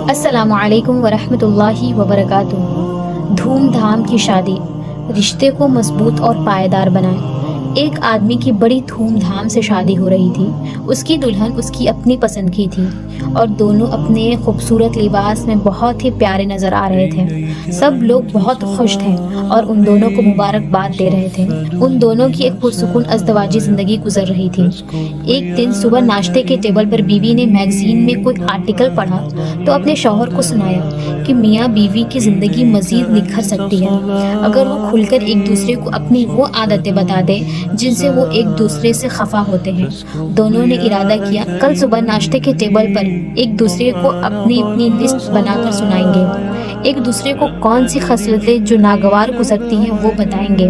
السلام علیکم ورحمۃ اللہ وبرکاتہ۔ دھوم دھام کی شادی رشتے کو مضبوط اور پائیدار بنائے۔ ایک آدمی کی بڑی دھوم دھام سے شادی ہو رہی تھی۔ اس کی دلہن اس کی اپنی پسند کی تھی اور دونوں اپنے خوبصورت لباس میں بہت ہی پیارے نظر آ رہے تھے۔ سب لوگ بہت خوش تھے اور ان دونوں کو مبارکباد دے رہے تھے۔ ان دونوں کی ایک پرسکون ازدواجی زندگی گزر رہی تھی۔ ایک دن صبح ناشتے کے ٹیبل پر بیوی نے میگزین میں کوئی آرٹیکل پڑھا تو اپنے شوہر کو سنایا کہ میاں بیوی کی زندگی مزید نکھر سکتی ہے اگر وہ کھل کر ایک دوسرے کو اپنی وہ عادتیں بتا دے جن سے وہ ایک دوسرے سے خفا ہوتے ہیں۔ دونوں نے ارادہ کیا کل صبح ناشتے کے ٹیبل پر ایک دوسرے کو اپنی لسٹ بنا کر سنائیں گے۔ ایک دوسرے کو کون سی خصلتیں جو ناگوار گزرتی ہیں وہ بتائیں گے۔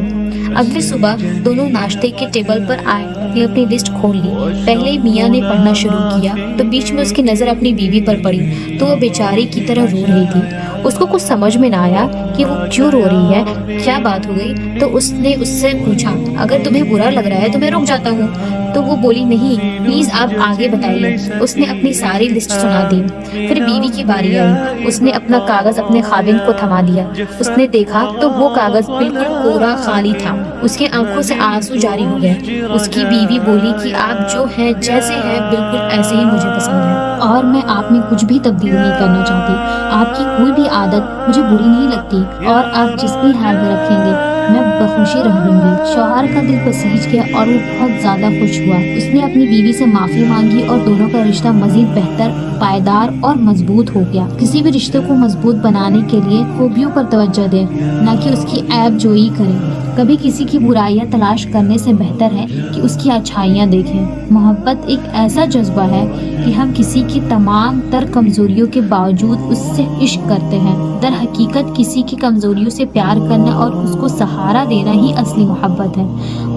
اگلی صبح دونوں ناشتے کے ٹیبل پر آئے، اپنی لسٹ کھول لی۔ پہلے میاں نے پڑھنا شروع کیا تو بیچ میں اس کی نظر اپنی بیوی پر پڑی تو وہ بیچاری کی طرح رو رہی تھی۔ اس کو کچھ سمجھ میں نہ آیا کہ وہ کیوں رو رہی ہے، کیا بات ہو گئی، تو اس نے اس سے پوچھا اگر تمہیں برا لگ رہا ہے تو میں رک جاتا ہوں۔ تو وہ بولی نہیں پلیز آپ آگے بتائیے۔ اس نے اپنی ساری لسٹ سنا دی۔ پھر بیوی کی باری آئی۔ اس نے اپنا کاغذ اپنے خاوند کو تھما دیا۔ اس نے دیکھا تو وہ کاغذ بالکل کوڑا خالی تھا۔ اس کی آنکھوں سے آنسو جاری ہو گئے۔ اس کی بیوی بولی کہ آپ جو ہیں جیسے ہیں بالکل ایسے ہی مجھے پسند ہے اور میں آپ میں کچھ بھی تبدیل نہیں کرنا چاہتی۔ آپ کی کوئی بھی عادت مجھے بری نہیں لگتی اور آپ جس بھی حال میں رکھیں گے میں بخوشی رہ لوں گی۔ شوہر کا دل بسیج گیا اور وہ بہت زیادہ خوش ہوا۔ اس نے اپنی بیوی سے معافی مانگی اور دونوں کا رشتہ مزید بہتر، پائیدار اور مضبوط ہو گیا۔ کسی بھی رشتے کو مضبوط بنانے کے لیے خوبیوں پر توجہ دیں، نہ کہ اس کی عیب جوئی کریں۔ کبھی کسی کی برائیاں تلاش کرنے سے بہتر ہے کہ اس کی اچھائیاں دیکھیں۔ محبت ایک ایسا جذبہ ہے کہ ہم کسی کی تمام تر کمزوریوں کے باوجود اس سے عشق کرتے ہیں۔ در حقیقت کسی کی کمزوریوں سے پیار کرنا اور اس کو سہارا دینا ہی اصلی محبت ہے۔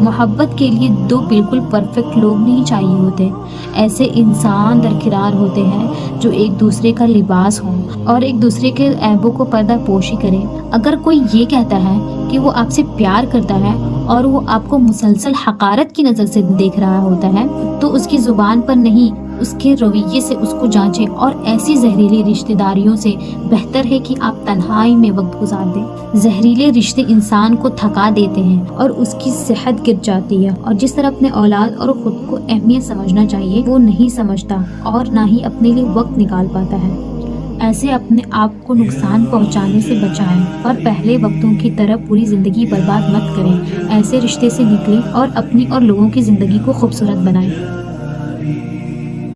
محبت کے لیے دو بالکل پرفیکٹ لوگ نہیں چاہیے ہوتے، ایسے انسان درکنار ہوتے ہیں جو ایک دوسرے کا لباس ہوں اور ایک دوسرے کے عیبوں کو پردہ پوشی کریں۔ اگر کوئی یہ کہتا ہے کہ وہ آپ سے پیار کرتا ہے اور وہ آپ کو مسلسل حقارت کی نظر سے دیکھ رہا ہوتا ہے تو اس کی زبان پر نہیں اس کے رویے سے اس کو جانچیں، اور ایسی زہریلی رشتہ داریوں سے بہتر ہے کہ آپ تنہائی میں وقت گزار دیں۔ زہریلے رشتے انسان کو تھکا دیتے ہیں اور اس کی صحت گر جاتی ہے، اور جس طرح اپنے اولاد اور خود کو اہمیت سمجھنا چاہیے وہ نہیں سمجھتا اور نہ ہی اپنے لیے وقت نکال پاتا ہے۔ ایسے اپنے آپ کو نقصان پہنچانے سے بچائیں اور پہلے وقتوں کی طرح پوری زندگی برباد مت کریں۔ ایسے رشتے سے نکلیں اور اپنی اور لوگوں کی زندگی کو خوبصورت بنائیں۔